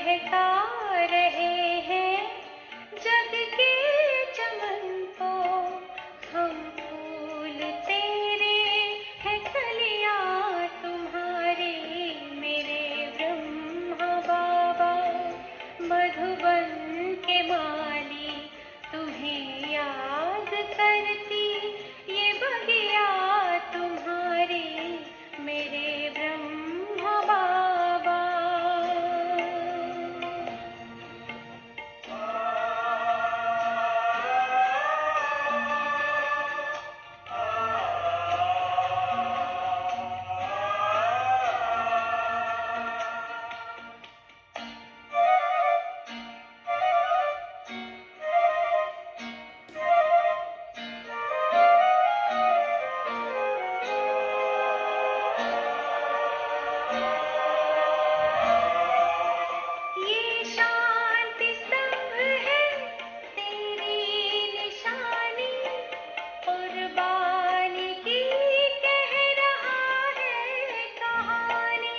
महका रहे हैं जग के चमन को। हम फूल तेरे हैं, कलियां तुम्हारी, मेरे ब्रह्मा बाबा। मधुबन के माली तुम्हें याद करती, ये बगिया तुम्हारी, मेरे ब्रह्मा बाबा। ये शांति स्तंभ है तेरी निशानी, कुर्बानी की कह रहा है कहानी।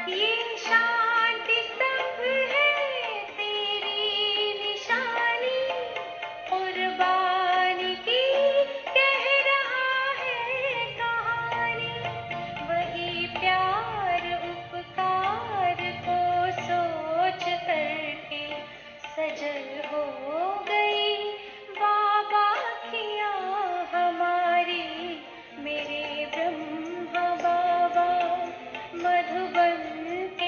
ये शांति स्तंभ है तेरी निशानी, कुर्बानी की कह रहा है कहानी। वही प्यार उपकार को सोच करके सजल हो गई बाबा किया हमारी, मेरे ब्रह्मा बाबा। मधुबन के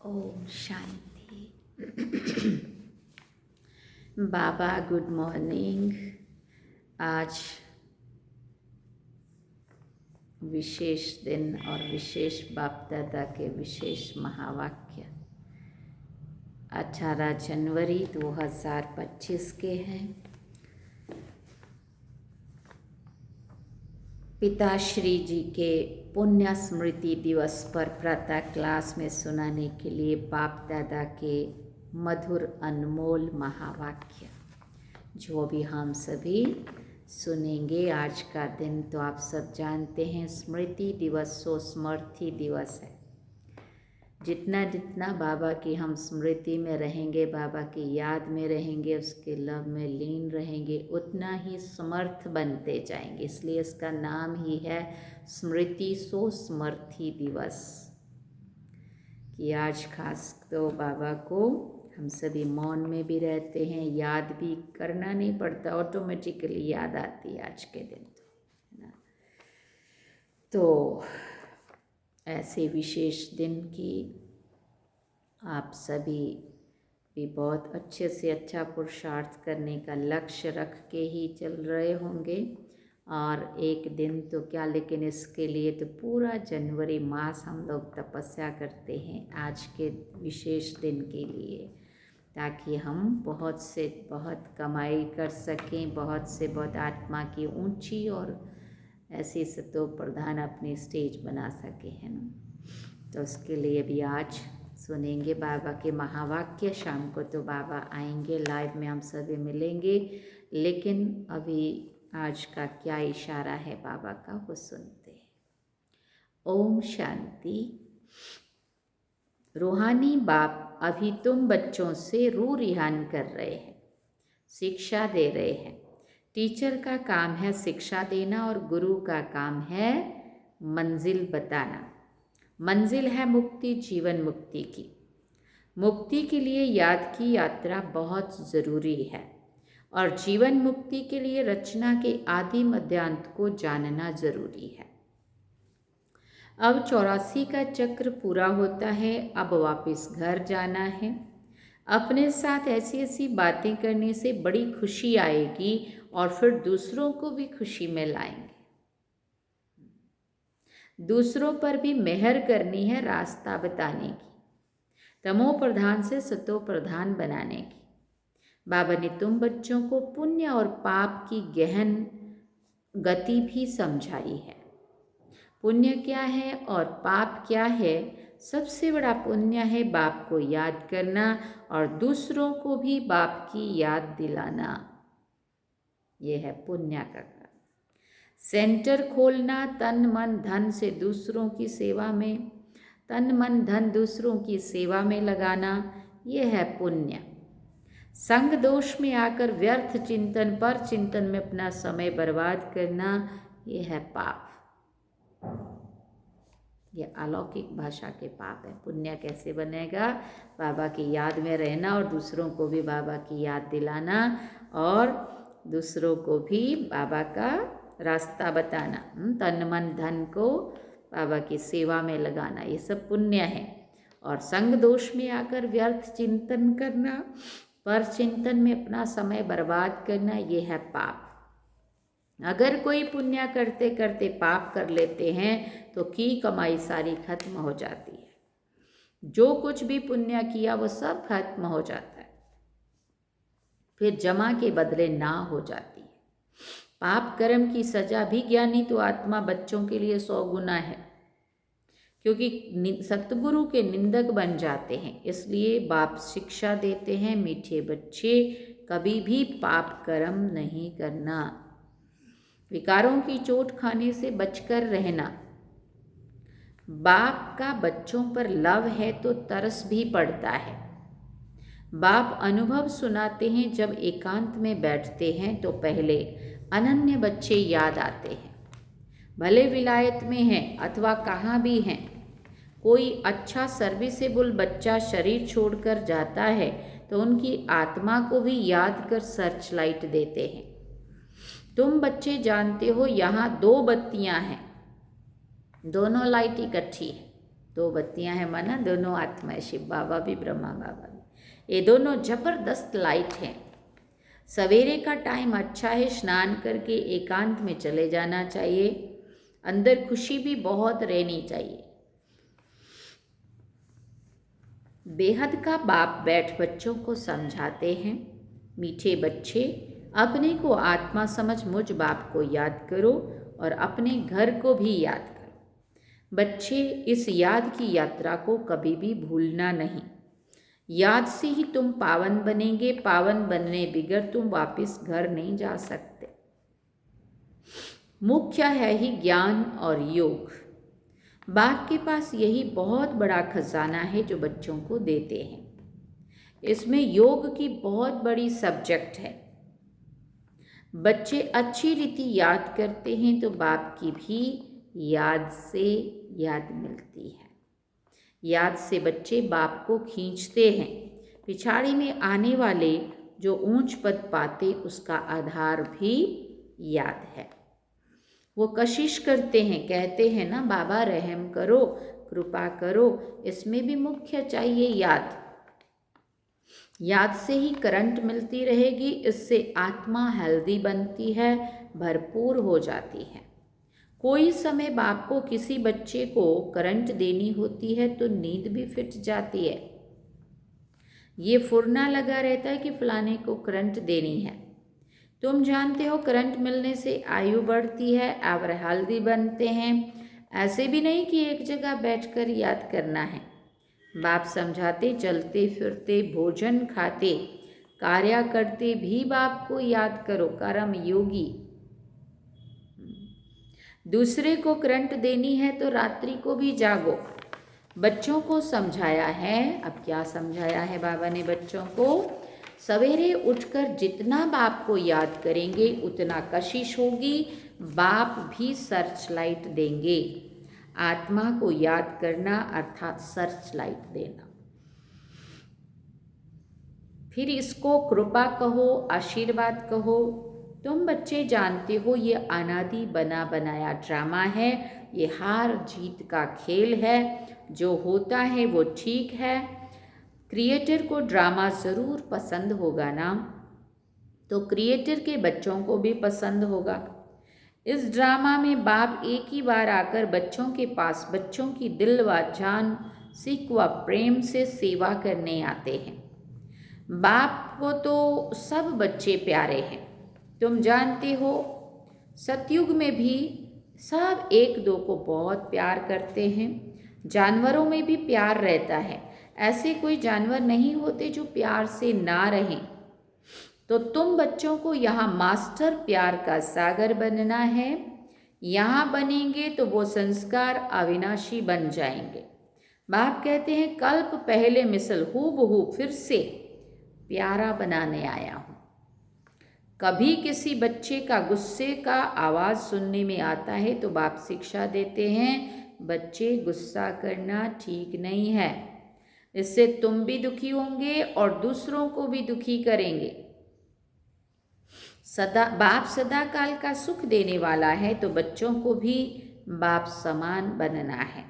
ओम शांति। बाबा गुड मॉर्निंग। आज विशेष दिन और विशेष बाप दादा के विशेष महावाक्य 18 जनवरी 2025 के हैं। पिताश्री जी के पुण्य स्मृति दिवस पर प्रातः क्लास में सुनाने के लिए बाप दादा के मधुर अनमोल महावाक्य जो भी हम सभी सुनेंगे। आज का दिन तो आप सब जानते हैं, स्मृति दिवस सो स्मृति दिवस है। जितना जितना बाबा की हम स्मृति में रहेंगे, बाबा की याद में रहेंगे, उसके लव में लीन रहेंगे, उतना ही समर्थ बनते जाएंगे। इसलिए इसका नाम ही है स्मृति सो स्मृति दिवस। कि आज खास तो बाबा को हम सभी मौन में भी रहते हैं, याद भी करना नहीं पड़ता, ऑटोमेटिकली याद आती है आज के दिन तो, है ना। तो ऐसे विशेष दिन की आप सभी भी बहुत अच्छे से अच्छा पुरुषार्थ करने का लक्ष्य रख के ही चल रहे होंगे। और एक दिन तो क्या, लेकिन इसके लिए तो पूरा जनवरी मास हम लोग तपस्या करते हैं आज के विशेष दिन के लिए, ताकि हम बहुत से बहुत कमाई कर सकें, बहुत से बहुत आत्मा की ऊंची और ऐसी सतो प्रधान अपनी स्टेज बना सके, है ना। तो उसके लिए भी आज सुनेंगे बाबा के महावाक्य। शाम को तो बाबा आएंगे लाइव में, हम सभी मिलेंगे, लेकिन अभी आज का क्या इशारा है बाबा का वो सुनते हैं। ओम शांति। रूहानी बाप अभी तुम बच्चों से रूह रिहान कर रहे हैं, शिक्षा दे रहे हैं। टीचर का काम है शिक्षा देना और गुरु का काम है मंजिल बताना। मंजिल है मुक्ति, जीवन मुक्ति की। मुक्ति के लिए याद की यात्रा बहुत ज़रूरी है और जीवन मुक्ति के लिए रचना के आदि मध्यांत को जानना ज़रूरी है। अब 84 का चक्र पूरा होता है, अब वापस घर जाना है। अपने साथ ऐसी ऐसी बातें करने से बड़ी खुशी आएगी और फिर दूसरों को भी खुशी में लाएंगे। दूसरों पर भी मेहर करनी है, रास्ता बताने की, तमो प्रधान से सतो प्रधान बनाने की। बाबा ने तुम बच्चों को पुण्य और पाप की गहन गति भी समझाई है। पुण्य क्या है और पाप क्या है। सबसे बड़ा पुण्य है बाप को याद करना और दूसरों को भी बाप की याद दिलाना। यह है पुण्य का काम। सेंटर खोलना तन मन धन से दूसरों की सेवा में, तन मन धन दूसरों की सेवा में लगाना, यह है पुण्य। संग दोष में आकर व्यर्थ चिंतन पर चिंतन में अपना समय बर्बाद करना, यह है पाप। यह अलौकिक भाषा के पाप है। पुण्य कैसे बनेगा? बाबा की याद में रहना और दूसरों को भी बाबा की याद दिलाना और दूसरों को भी बाबा का रास्ता बताना, तन मन धन को बाबा की सेवा में लगाना, ये सब पुण्य है। और संग दोष में आकर व्यर्थ चिंतन करना, पर चिंतन में अपना समय बर्बाद करना, ये है पाप। अगर कोई पुण्य करते करते पाप कर लेते हैं तो की कमाई सारी खत्म हो जाती है। जो कुछ भी पुण्य किया वो सब खत्म हो जाता है, फिर जमा के बदले ना हो जाती है। पाप कर्म की सजा भी ज्ञानी तो आत्मा बच्चों के लिए 100 गुना है, क्योंकि सतगुरु के निंदक बन जाते हैं। इसलिए बाप शिक्षा देते हैं, मीठे बच्चे कभी भी पाप कर्म नहीं करना, विकारों की चोट खाने से बचकर रहना। बाप का बच्चों पर लव है तो तरस भी पड़ता है। बाप अनुभव सुनाते हैं, जब एकांत में बैठते हैं तो पहले अनन्य बच्चे याद आते हैं। भले विलायत में हैं अथवा कहाँ भी हैं, कोई अच्छा सर्विसेबल बच्चा शरीर छोड़कर जाता है तो उनकी आत्मा को भी याद कर सर्च लाइट देते हैं। तुम बच्चे जानते हो यहाँ 2 बत्तियाँ हैं, दोनों लाइट इकट्ठी है। दो बत्तियां हैं माना दोनों आत्मा है, शिव बाबा भी ब्रह्मा बाबा भी। ये दोनों जबरदस्त लाइट हैं। सवेरे का टाइम अच्छा है, स्नान करके एकांत में चले जाना चाहिए। अंदर खुशी भी बहुत रहनी चाहिए। बेहद का बाप बैठ बच्चों को समझाते हैं, मीठे बच्चे अपने को आत्मा समझ मुझ बाप को याद करो और अपने घर को भी याद करो। बच्चे इस याद की यात्रा को कभी भी भूलना नहीं। याद से ही तुम पावन बनेंगे, पावन बनने बिगर तुम वापस घर नहीं जा सकते। मुख्य है ही ज्ञान और योग। बाप के पास यही बहुत बड़ा खजाना है जो बच्चों को देते हैं। इसमें योग की बहुत बड़ी सब्जेक्ट है। बच्चे अच्छी रीति याद करते हैं तो बाप की भी याद से याद मिलती है। याद से बच्चे बाप को खींचते हैं। पिछाड़ी में आने वाले जो ऊंच पद पाते उसका आधार भी याद है। वो कशिश करते हैं, कहते हैं ना बाबा रहम करो, कृपा करो। इसमें भी मुख्य चाहिए याद। याद से ही करंट मिलती रहेगी, इससे आत्मा हेल्दी बनती है, भरपूर हो जाती है। कोई समय बाप को किसी बच्चे को करंट देनी होती है तो नींद भी फिट जाती है। ये फुरना लगा रहता है कि फलाने को करंट देनी है। तुम जानते हो करंट मिलने से आयु बढ़ती है और हेल्दी बनते हैं। ऐसे भी नहीं कि एक जगह बैठकर याद करना है। बाप समझाते चलते फिरते भोजन खाते कार्य करते भी बाप को याद करो। कर्म योगी। दूसरे को करंट देनी है तो रात्रि को भी जागो। बच्चों को समझाया है। अब क्या समझाया है बाबा ने बच्चों को? सवेरे उठकर जितना बाप को याद करेंगे उतना कशिश होगी। बाप भी सर्च लाइट देंगे। आत्मा को याद करना अर्थात सर्च लाइट देना। फिर इसको कृपा कहो, आशीर्वाद कहो। तुम बच्चे जानते हो ये अनादि बना बनाया ड्रामा है। ये हार जीत का खेल है। जो होता है वो ठीक है। क्रिएटर को ड्रामा ज़रूर पसंद होगा ना, तो क्रिएटर के बच्चों को भी पसंद होगा। इस ड्रामा में बाप एक ही बार आकर बच्चों के पास बच्चों की दिल व जान सीख व प्रेम से सेवा करने आते हैं। बाप को तो सब बच्चे प्यारे हैं। तुम जानते हो सतयुग में भी सब एक दो को बहुत प्यार करते हैं। जानवरों में भी प्यार रहता है। ऐसे कोई जानवर नहीं होते जो प्यार से ना रहें। तो तुम बच्चों को यहाँ मास्टर प्यार का सागर बनना है। यहाँ बनेंगे तो वो संस्कार अविनाशी बन जाएंगे। बाप कहते हैं कल्प पहले मिसल हूबहू फिर से प्यारा बनाने आया हूँ। कभी किसी बच्चे का गुस्से का आवाज़ सुनने में आता है तो बाप शिक्षा देते हैं बच्चे गुस्सा करना ठीक नहीं है। इससे तुम भी दुखी होंगे और दूसरों को भी दुखी करेंगे। बाप सदा काल का सुख देने वाला है तो बच्चों को भी बाप समान बनना है।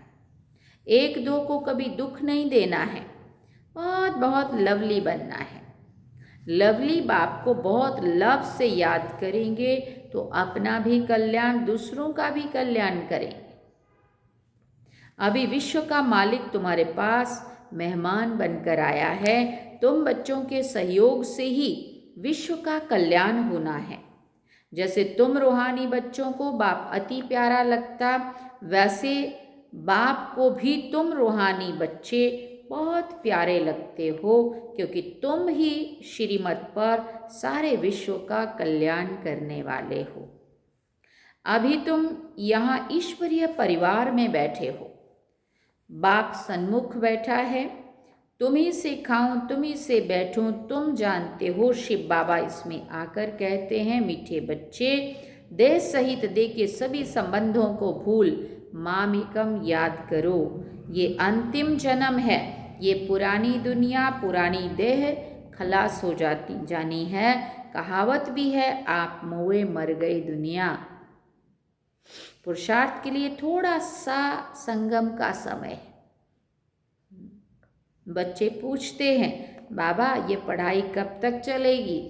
एक दो को कभी दुख नहीं देना है। बहुत बहुत लवली बनना है। लवली बाप को बहुत लव से याद करेंगे तो अपना भी कल्याण दूसरों का भी कल्याण करेंगे। अभी विश्व का मालिक तुम्हारे पास मेहमान बनकर आया है। तुम बच्चों के सहयोग से ही विश्व का कल्याण होना है। जैसे तुम रूहानी बच्चों को बाप अति प्यारा लगता, वैसे बाप को भी तुम रूहानी बच्चे बहुत प्यारे लगते हो, क्योंकि तुम ही श्रीमत पर सारे विश्व का कल्याण करने वाले हो। अभी तुम यहाँ ईश्वरीय परिवार में बैठे हो। बाप सन्मुख बैठा है। तुम ही से खाऊं, तुम ही से बैठूं, तुम जानते हो। शिव बाबा इसमें आकर कहते हैं मीठे बच्चे, देह सहित देह के सभी संबंधों को भूल मामिकम याद करो। ये अंतिम जन्म है। ये पुरानी दुनिया पुरानी देह खलास हो जानी है। कहावत भी है आप मोए मर गई दुनिया। पुरुषार्थ के लिए थोड़ा सा संगम का समय है। बच्चे पूछते हैं, बाबा ये पढ़ाई कब तक चलेगी?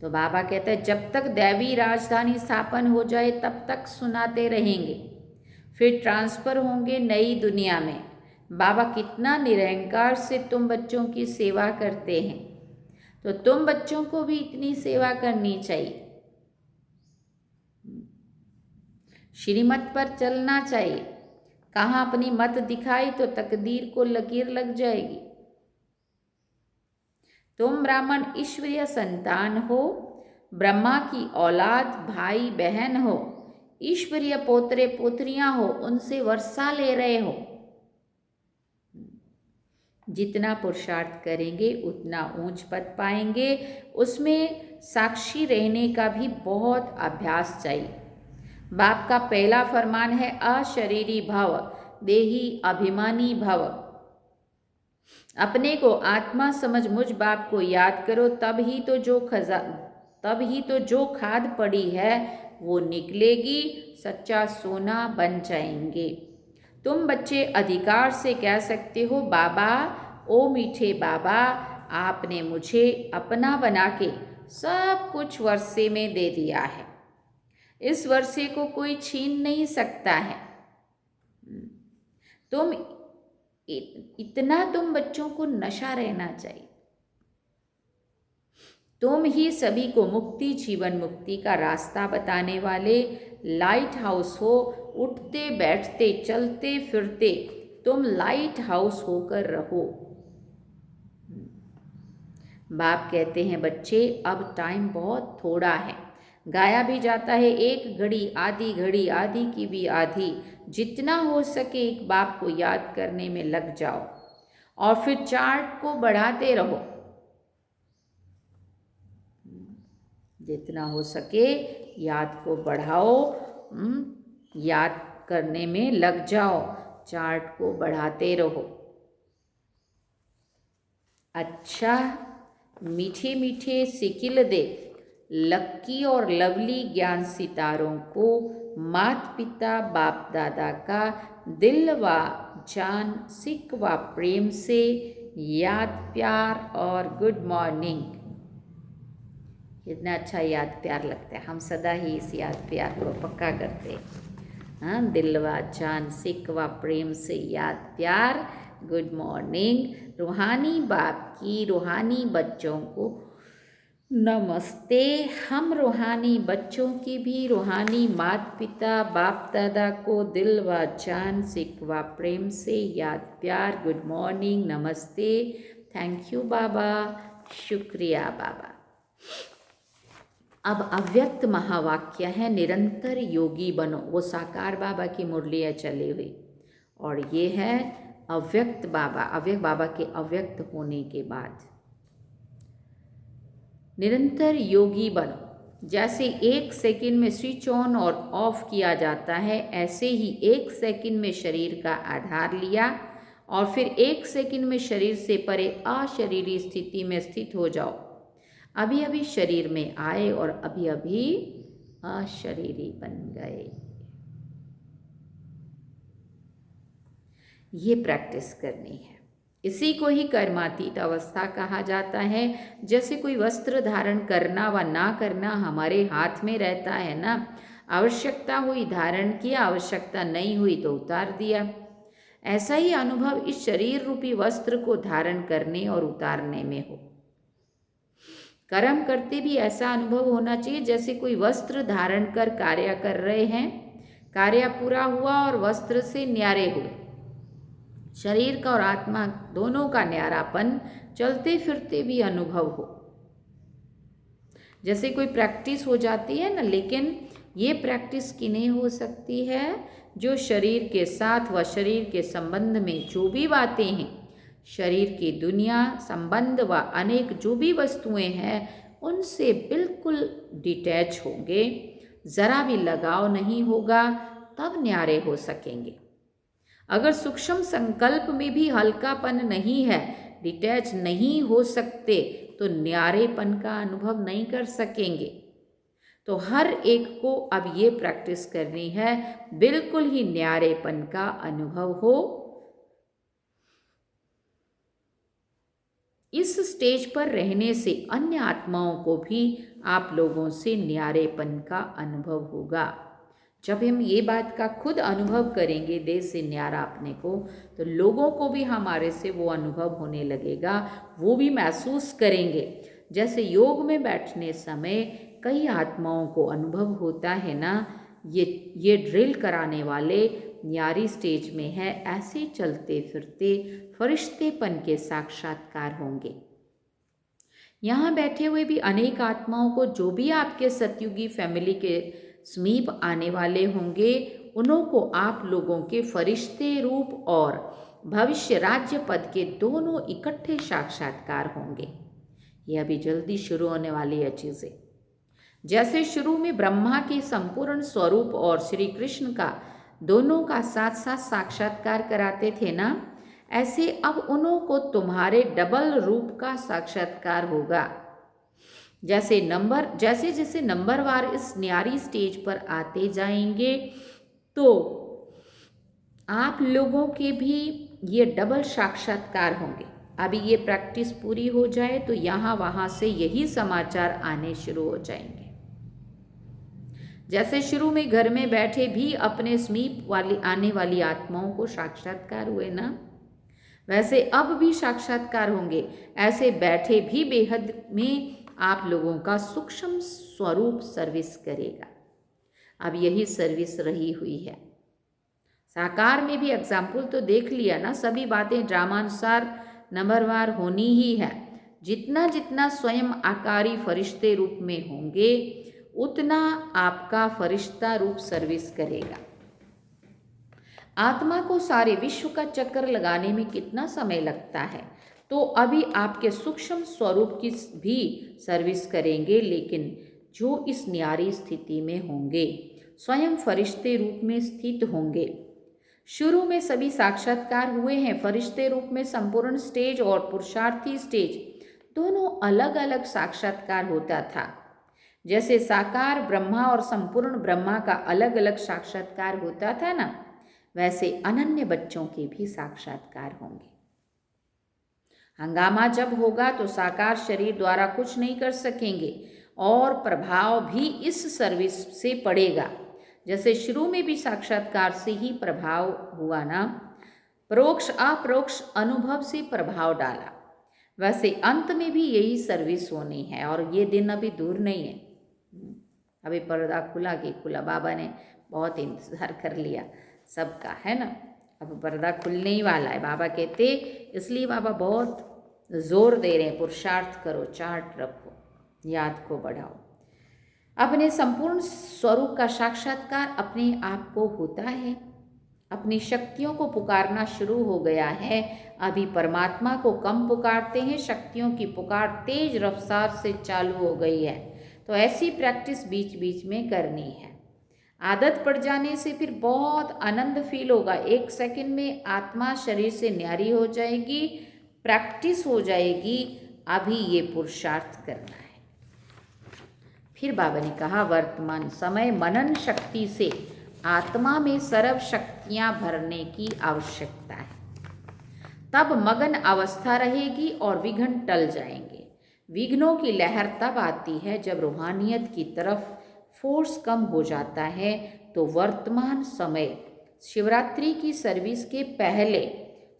तो बाबा कहते हैं, जब तक दैवी राजधानी स्थापन हो जाए तब तक सुनाते रहेंगे, फिर ट्रांसफ़र होंगे नई दुनिया में। बाबा कितना निरहंकार से तुम बच्चों की सेवा करते हैं, तो तुम बच्चों को भी इतनी सेवा करनी चाहिए, श्रीमत पर चलना चाहिए। कहाँ अपनी मत दिखाई तो तकदीर को लकीर लग जाएगी। तुम ब्राह्मण ईश्वरीय संतान हो, ब्रह्मा की औलाद भाई बहन हो, ईश्वरीय पोतरे पोत्रियां हो, उनसे वर्षा ले रहे हो। जितना पुरुषार्थ करेंगे उतना ऊंच पद पाएंगे। उसमें साक्षी रहने का भी बहुत अभ्यास चाहिए। बाप का पहला फरमान है अशरीरी भव, देही अभिमानी भव। अपने को आत्मा समझ मुझ बाप को याद करो, तब ही तो जो खाद पड़ी है वो निकलेगी, सच्चा सोना बन जाएंगे। तुम बच्चे अधिकार से कह सकते हो, बाबा ओ मीठे बाबा, आपने मुझे अपना बना के सब कुछ वर्षे में दे दिया है, इस वर्षे को कोई छीन नहीं सकता है। इतना तुम बच्चों को नशा रहना चाहिए। तुम ही सभी को मुक्ति, जीवन मुक्ति का रास्ता बताने वाले लाइट हाउस हो। उठते बैठते चलते फिरते तुम लाइट हाउस होकर रहो। बाप कहते हैं, बच्चे अब टाइम बहुत थोड़ा है, गाया भी जाता है एक घड़ी आधी की भी आधी। जितना हो सके एक बाप को याद करने में लग जाओ और फिर चार्ट को बढ़ाते रहो। जितना हो सके याद को बढ़ाओ, याद करने में लग जाओ, चार्ट को बढ़ाते रहो। अच्छा, मीठे मीठे सिकिल दे लक्की और लवली ज्ञान सितारों को माता पिता बाप दादा का दिल व जान सिक व प्रेम से याद प्यार और गुड मॉर्निंग। कितना अच्छा याद प्यार लगता है। हम सदा ही इस याद प्यार को पक्का करते हैं। हाँ, दिल व जान सिक व प्रेम से याद प्यार, गुड मॉर्निंग। रूहानी बाप की रूहानी बच्चों को नमस्ते। हम रूहानी बच्चों की भी रूहानी माता पिता बाप दादा को दिल व जान सिक व प्रेम से याद प्यार, गुड मॉर्निंग, नमस्ते, थैंक यू बाबा, शुक्रिया बाबा। अब अव्यक्त महावाक्य है, निरंतर योगी बनो। वो साकार बाबा की मुरलियाँ चली हुई, और ये है अव्यक्त बाबा, अव्यक्त बाबा के अव्यक्त होने के बाद निरंतर योगी बनो। जैसे एक सेकंड में स्विच ऑन और ऑफ किया जाता है, ऐसे ही एक सेकंड में शरीर का आधार लिया और फिर एक सेकंड में शरीर से परे अशरीरी स्थिति में स्थित हो जाओ। अभी अभी शरीर में आए और अभी अभी अशरीरी बन गए। ये प्रैक्टिस करनी है। इसी को ही कर्मातीत अवस्था कहा जाता है। जैसे कोई वस्त्र धारण करना व ना करना हमारे हाथ में रहता है ना। आवश्यकता हुई धारण किया, आवश्यकता नहीं हुई तो उतार दिया। ऐसा ही अनुभव इस शरीर रूपी वस्त्र को धारण करने और उतारने में हो। कर्म करते भी ऐसा अनुभव होना चाहिए जैसे कोई वस्त्र धारण कर कार्य कर रहे हैं, कार्य पूरा हुआ और वस्त्र से न्यारे हुए। शरीर का और आत्मा दोनों का न्यारापन चलते फिरते भी अनुभव हो। जैसे कोई प्रैक्टिस हो जाती है ना, लेकिन ये प्रैक्टिस किन्हें हो सकती है? जो शरीर के साथ व शरीर के संबंध में जो भी बातें हैं, शरीर की दुनिया, संबंध व अनेक जो भी वस्तुएं हैं, उनसे बिल्कुल डिटैच होंगे, ज़रा भी लगाव नहीं होगा, तब न्यारे हो सकेंगे। अगर सूक्ष्म संकल्प में भी हल्कापन नहीं है, डिटैच नहीं हो सकते, तो न्यारेपन का अनुभव नहीं कर सकेंगे। तो हर एक को अब ये प्रैक्टिस करनी है, बिल्कुल ही न्यारेपन का अनुभव हो। इस स्टेज पर रहने से अन्य आत्माओं को भी आप लोगों से न्यारेपन का अनुभव होगा। जब हम ये बात का खुद अनुभव करेंगे देह से न्यारा अपने को, तो लोगों को भी हमारे से वो अनुभव होने लगेगा, वो भी महसूस करेंगे। जैसे योग में बैठने समय कई आत्माओं को अनुभव होता है ना, ये ड्रिल कराने वाले न्यारी स्टेज में है, ऐसे चलते फिरते फरिश्तेपन के साक्षात्कार होंगे। यहाँ बैठे हुए भी अनेक आत्माओं को, जो भी आपके सतयुगी फैमिली के समीप आने वाले होंगे, उन्हों को आप लोगों के फरिश्ते रूप और भविष्य राज्य पद के दोनों इकट्ठे साक्षात्कार होंगे। ये अभी जल्दी शुरू होने वाली है चीज़ें। जैसे शुरू में ब्रह्मा के संपूर्ण स्वरूप और श्री कृष्ण का दोनों का साथ साथ साक्षात्कार कराते थे ना, ऐसे अब उन्हों को तुम्हारे डबल रूप का साक्षात्कार होगा। जैसे जैसे नंबरवार इस न्यारी स्टेज पर आते जाएंगे, तो आप लोगों के भी ये डबल साक्षात्कार होंगे। अभी ये प्रैक्टिस पूरी हो जाए तो यहाँ वहाँ से यही समाचार आने शुरू हो जाएंगे। जैसे शुरू में घर में बैठे भी अपने समीप वाली आने वाली आत्माओं को साक्षात्कार हुए ना, वैसे अब भी साक्षात्कार होंगे। ऐसे बैठे भी बेहद में आप लोगों का सूक्ष्म स्वरूप सर्विस करेगा। अब यही सर्विस रही हुई है। साकार में भी एग्जाम्पल तो देख लिया ना, सभी बातें ड्रामानुसार नंबरवार होनी ही है। जितना जितना स्वयं आकारी फरिश्ते रूप में होंगे, उतना आपका फरिश्ता रूप सर्विस करेगा। आत्मा को सारे विश्व का चक्कर लगाने में कितना समय लगता है, तो अभी आपके सूक्ष्म स्वरूप की भी सर्विस करेंगे। लेकिन जो इस न्यारी स्थिति में होंगे, स्वयं फरिश्ते रूप में स्थित होंगे। शुरू में सभी साक्षात्कार हुए हैं। फरिश्ते रूप में संपूर्ण स्टेज और पुरुषार्थी स्टेज दोनों अलग अलग साक्षात्कार होता था। जैसे साकार ब्रह्मा और संपूर्ण ब्रह्मा का अलग अलग साक्षात्कार होता था ना, वैसे अनन्य बच्चों के भी साक्षात्कार होंगे। हंगामा जब होगा तो साकार शरीर द्वारा कुछ नहीं कर सकेंगे और प्रभाव भी इस सर्विस से पड़ेगा। जैसे शुरू में भी साक्षात्कार से ही प्रभाव हुआ ना, परोक्ष अपरोक्ष अनुभव से प्रभाव डाला, वैसे अंत में भी यही सर्विस होनी है। और ये दिन अभी दूर नहीं है। अभी पर्दा खुला कि खुला, बाबा ने बहुत इंतज़ार कर लिया सबका, है ना। अब पर्दा खुलने ही वाला है। बाबा कहते, इसलिए बाबा बहुत जोर दे रहे हैं, पुरुषार्थ करो, चार्ट रखो, याद को बढ़ाओ। अपने संपूर्ण स्वरूप का साक्षात्कार अपने आप को होता है। अपनी शक्तियों को पुकारना शुरू हो गया है। अभी परमात्मा को कम पुकारते हैं, शक्तियों की पुकार तेज रफ्तार से चालू हो गई है। तो ऐसी प्रैक्टिस बीच बीच में करनी है। आदत पड़ जाने से फिर बहुत आनंद फील होगा। 1 सेकंड में आत्मा शरीर से न्यारी हो जाएगी, प्रैक्टिस हो जाएगी। अभी ये पुरुषार्थ करना है। फिर बाबा ने कहा, वर्तमान समय मनन शक्ति से आत्मा में सर्व शक्तियाँ भरने की आवश्यकता है। तब मगन अवस्था रहेगी और विघ्न टल जाएंगे। विघ्नों की लहर तब आती है जब रूहानियत की तरफ फोर्स कम हो जाता है। तो वर्तमान समय शिवरात्रि की सर्विस के पहले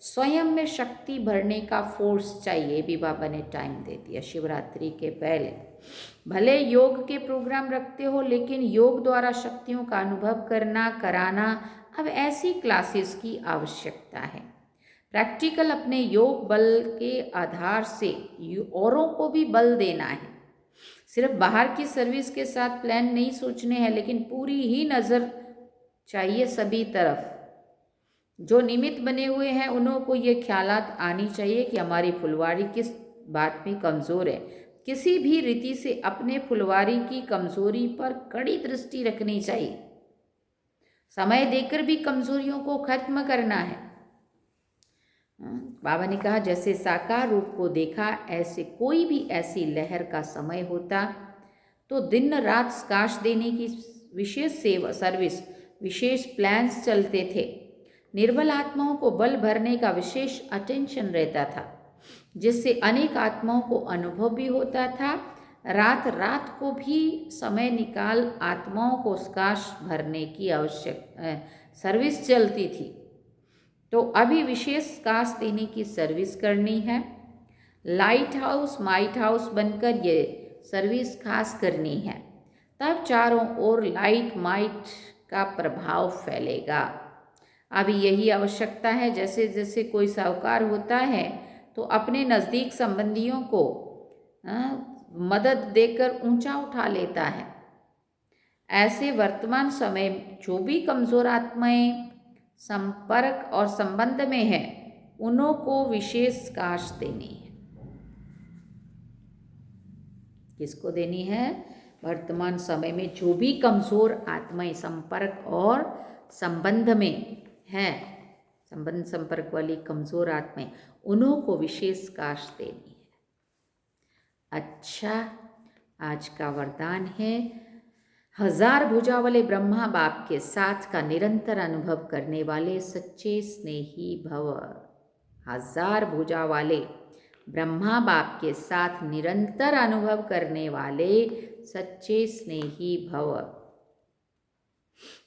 स्वयं में शक्ति भरने का फोर्स चाहिए। भी बाबा ने टाइम दे दिया शिवरात्रि के पहले। भले योग के प्रोग्राम रखते हो, लेकिन योग द्वारा शक्तियों का अनुभव करना कराना, अब ऐसी क्लासेस की आवश्यकता है। प्रैक्टिकल अपने योग बल के आधार से औरों को भी बल देना है। सिर्फ बाहर की सर्विस के साथ प्लान नहीं सोचने हैं, लेकिन पूरी ही नज़र चाहिए सभी तरफ। जो निमित्त बने हुए हैं उन्हों को ये ख्यालात आनी चाहिए कि हमारी फुलवारी किस बात में कमज़ोर है। किसी भी रीति से अपने फुलवारी की कमज़ोरी पर कड़ी दृष्टि रखनी चाहिए। समय देकर भी कमज़ोरियों को खत्म करना है। बाबा ने कहा, जैसे साकार रूप को देखा, ऐसे कोई भी ऐसी लहर का समय होता तो दिन रात प्रकाश देने की विशेष सेवा सर्विस, विशेष प्लान्स चलते थे। निर्बल आत्माओं को बल भरने का विशेष अटेंशन रहता था। जिससे अनेक आत्माओं को अनुभव भी होता था। रात रात को भी समय निकाल आत्माओं को स्काश भरने की सर्विस चलती थी। तो अभी विशेष स्काश देने की सर्विस करनी है। लाइट हाउस माइट हाउस बनकर ये सर्विस खास करनी है, तब चारों ओर लाइट माइट का प्रभाव फैलेगा। अभी यही आवश्यकता है। जैसे जैसे कोई साहूकार होता है तो अपने नज़दीक संबंधियों को मदद देकर ऊंचा उठा लेता है। ऐसे वर्तमान समय जो भी कमज़ोर आत्माएं संपर्क और संबंध में है, उन्हों को विशेष काश देनी है। किसको देनी है? वर्तमान समय में जो भी कमज़ोर आत्माएं संपर्क और संबंध में है, संबंध संपर्क वाली कमज़ोर आत्माएं, उन्हों को विशेष काश देनी है। अच्छा, आज का वरदान है, 1000 भुजा वाले ब्रह्मा बाप के साथ का निरंतर अनुभव करने वाले सच्चे स्नेही भव। 1000 भुजा वाले ब्रह्मा बाप के साथ निरंतर अनुभव करने वाले सच्चे स्नेही भव।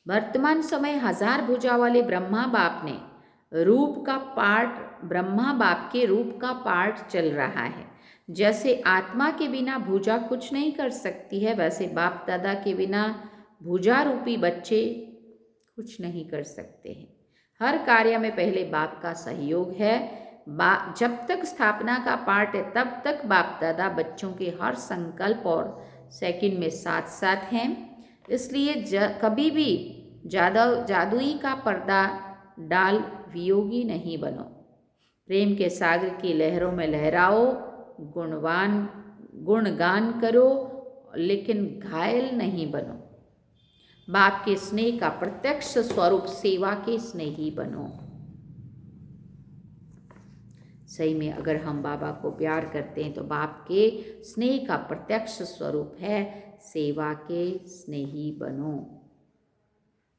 वर्तमान समय 1000 भुजा वाले ब्रह्मा बाप ने रूप का पार्ट, ब्रह्मा बाप के रूप का पार्ट चल रहा है। जैसे आत्मा के बिना भुजा कुछ नहीं कर सकती है, वैसे बाप दादा के बिना भुजा रूपी बच्चे कुछ नहीं कर सकते हैं। हर कार्य में पहले बाप का सहयोग है। जब तक स्थापना का पार्ट है तब तक बाप दादा बच्चों के हर संकल्प और सेकंड में साथ साथ हैं। इसलिए कभी भी जादुई का पर्दा डाल वियोगी नहीं बनो। प्रेम के सागर की लहरों में लहराओ, गुणगान करो, लेकिन घायल नहीं बनो। बाप के स्नेह का प्रत्यक्ष स्वरूप सेवा के स्नेही बनो। सही में अगर हम बाबा को प्यार करते हैं तो बाप के स्नेह का प्रत्यक्ष स्वरूप है सेवा के स्नेही बनो।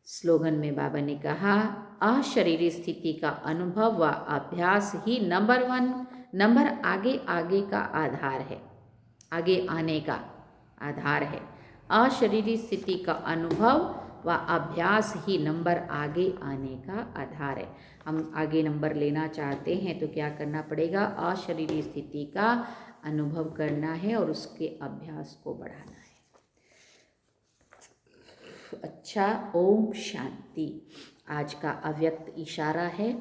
स्लोगन में बाबा ने कहा, अशरीरी स्थिति का अनुभव व अभ्यास ही नंबर आगे का आधार है, आगे आने का आधार है। अशरीरी स्थिति का अनुभव व अभ्यास ही नंबर आगे आने का आधार है। हम आगे नंबर लेना चाहते हैं तो क्या करना पड़ेगा? अशरीरी स्थिति का अनुभव करना है और उसके अभ्यास को बढ़ाना है। अच्छा, ओम शांति। आज का अव्यक्त इशारा है,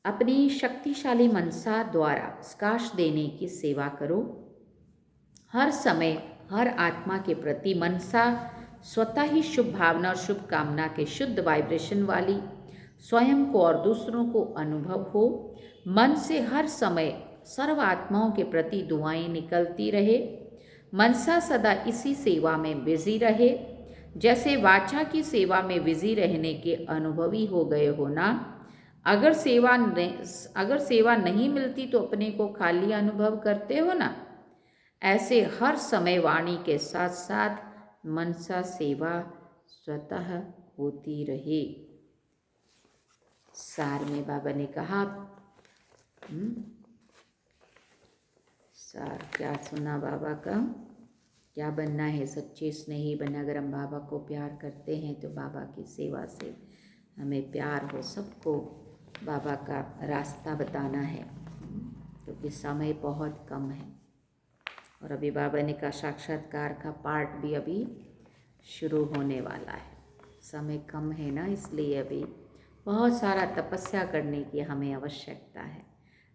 अपनी शक्तिशाली मनसा द्वारा स्काश देने की सेवा करो। हर समय हर आत्मा के प्रति मनसा स्वतः ही शुभ भावना और शुभ कामना के शुद्ध वाइब्रेशन वाली स्वयं को और दूसरों को अनुभव हो। मन से हर समय सर्व आत्माओं के प्रति दुआएं निकलती रहे। मनसा सदा इसी सेवा में बिजी रहे। जैसे वाचा की सेवा में बिजी रहने के अनुभवी हो गए हो ना। अगर सेवा नहीं मिलती तो अपने को खाली अनुभव करते हो ना। ऐसे हर समय वाणी के साथ साथ मनसा सेवा स्वतः होती रहे। सार में बाबा ने कहा, सार क्या सुना बाबा का? क्या बनना है? सच्चे स्नेही बनना। अगर हम बाबा को प्यार करते हैं तो बाबा की सेवा से हमें प्यार हो, सबको बाबा का रास्ता बताना है, क्योंकि समय बहुत कम है। और अभी बाबा ने कहा साक्षात्कार का पार्ट भी अभी शुरू होने वाला है। समय कम है ना, इसलिए अभी बहुत सारा तपस्या करने की हमें आवश्यकता है।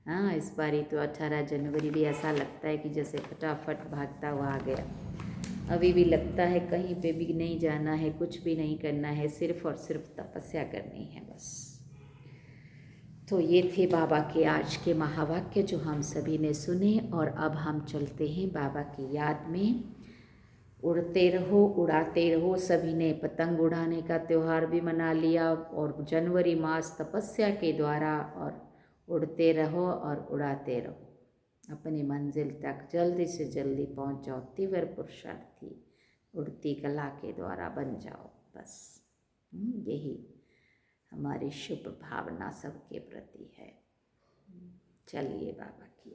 हाँ, इस बारी तो 18 जनवरी भी ऐसा लगता है कि जैसे फटाफट भागता हुआ आ गया। अभी भी लगता है कहीं पे भी नहीं जाना है, कुछ भी नहीं करना है, सिर्फ और सिर्फ तपस्या करनी है बस। तो ये थे बाबा के आज के महावाक्य जो हम सभी ने सुने। और अब हम चलते हैं बाबा की याद में। उड़ते रहो उड़ाते रहो। सभी ने पतंग उड़ाने का त्यौहार भी मना लिया और जनवरी मास तपस्या के द्वारा, और उड़ते रहो और उड़ाते रहो। अपनी मंजिल तक जल्दी से जल्दी पहुंच जाओ। तीव्र पुरुषार्थी उड़ती कला के द्वारा बन जाओ बस। यही हमारी शुभ भावना सबके प्रति है। चलिए बाबा की